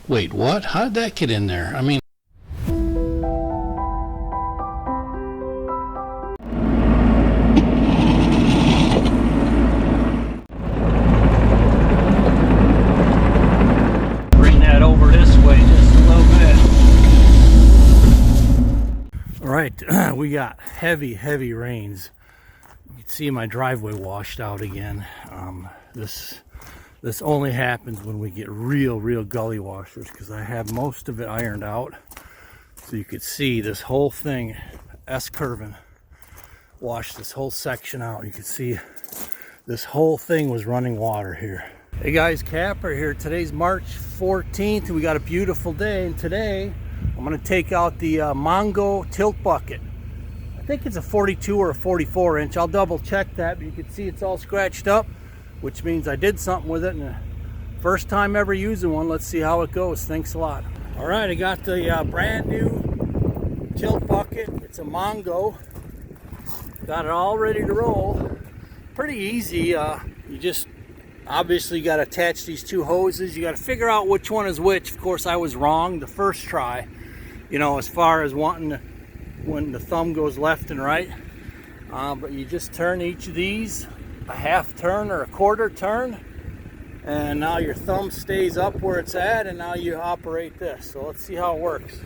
Wait, what? How did that get in there? I mean... Bring that over this way just a little bit. All right, we got heavy rains. You can see my driveway washed out again. This only happens when we get real gully washers, because I have most of it ironed out. So you could see this whole thing, S-curving, washed this whole section out. You can see this whole thing was running water here. Hey guys, Kapper here. Today's March 14th. We got a beautiful day, and today I'm going to take out the Mongo tilt bucket. I think it's a 42 or a 44 inch. I'll double check that, but you can see it's all scratched up, which means I did something with it, and first time ever using one. Let's see how it goes. Thanks a lot. All right, I got the brand new tilt bucket. It's a Mongo. Got it all ready to roll. Pretty easy. You just obviously got to attach these two hoses. You got to figure out which one is which. Of course, I was wrong the first try, you know, as far as wanting to, when the thumb goes left and right. But you just turn each of these a half turn or a quarter turn, and now your thumb stays up where it's at, and now you operate this. So let's see how it works.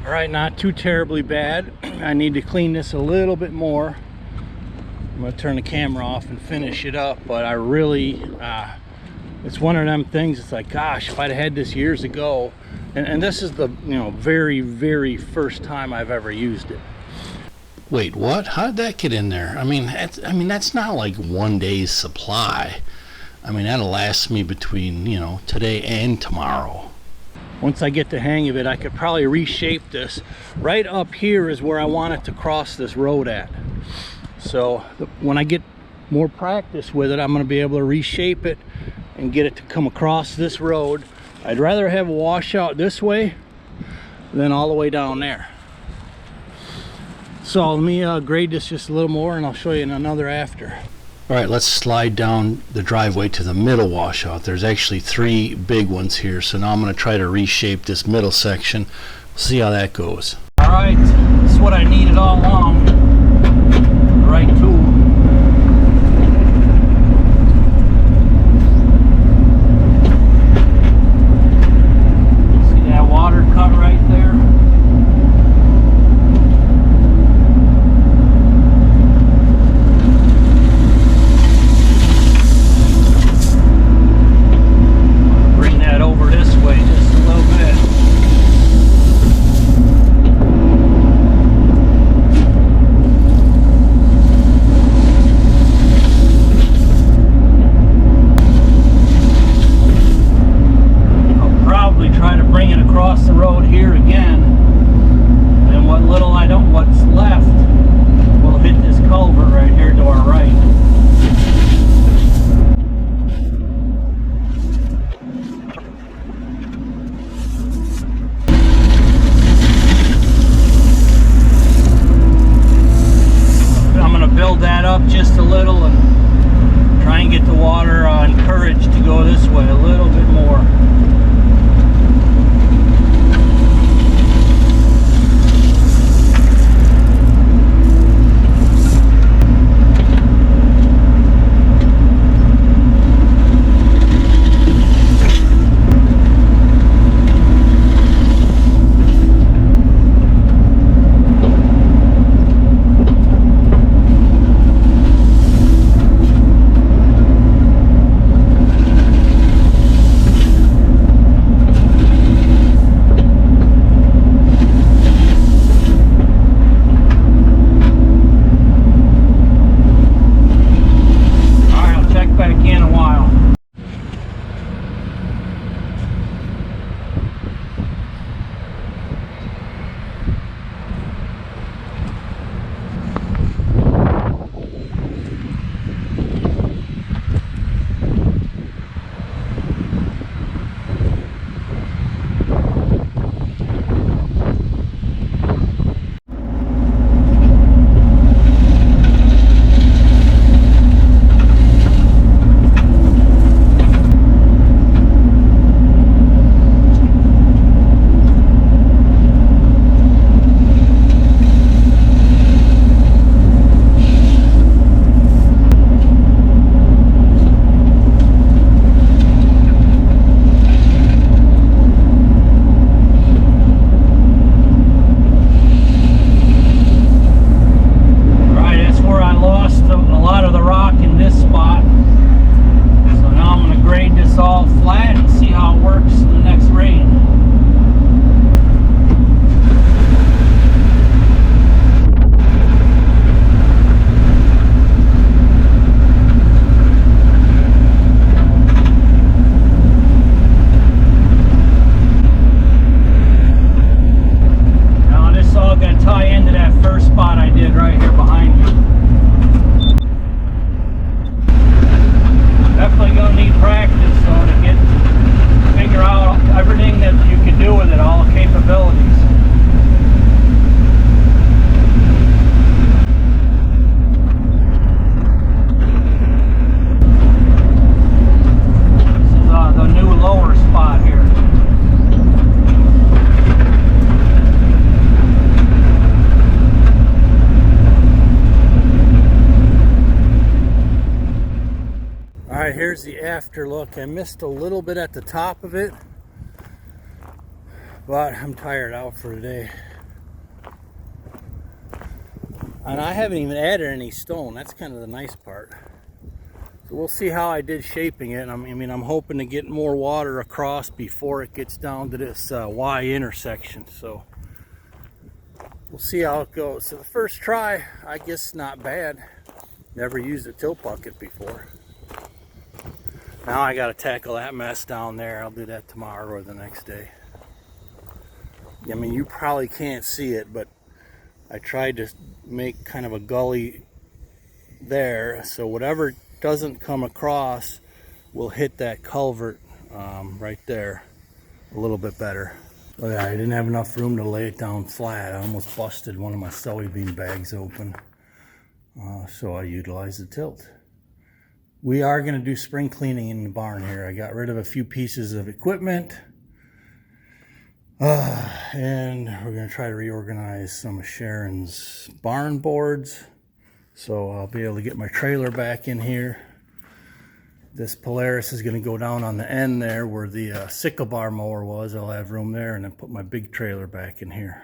All right, not too terribly bad. I need to clean this a little bit more. I'm gonna turn the camera off and finish it up, but I really, it's one of them things, it's like, gosh, if I'd have had this years ago, and this is the, you know, very first time I've ever used it. Wait, what? How did that get in there? I mean, that's not like one day's supply. I mean, that'll last me between, you know, today and tomorrow. Once I get the hang of it, I could probably reshape this. Right up here is where I want it to cross this road at. So when I get more practice with it, I'm going to be able to reshape it and get it to come across this road. I'd rather have a washout this way than all the way down there. So let me grade this just a little more, and I'll show you in another after. All right, let's slide down the driveway to the middle washout. There's actually 3 big ones here, so now I'm going to try to reshape this middle section. We'll see how that goes. All right, this is what I needed all along. The right tool. little and try and get the water encouraged to go this way a little bit more. Alright, here's the after look. I missed a little bit at the top of it, but I'm tired out for today. And I haven't even added any stone. That's kind of the nice part. So we'll see how I did shaping it. I mean, I'm hoping to get more water across before it gets down to this Y intersection. So we'll see how it goes. So the first try, I guess not bad. Never used a tilt bucket before. Now I got to tackle that mess down there. I'll do that tomorrow or the next day. I mean, you probably can't see it, but I tried to make kind of a gully there, so whatever doesn't come across will hit that culvert right there a little bit better. Look, I didn't have enough room to lay it down flat. I almost busted one of my soybean bags open, so I utilized the tilt. We are going to do spring cleaning in the barn here. I got rid of a few pieces of equipment, and we're going to try to reorganize some of Sharon's barn boards, so I'll be able to get my trailer back in here. This Polaris is going to go down on the end there where the sickle bar mower was. I'll have room there, and then put my big trailer back in here.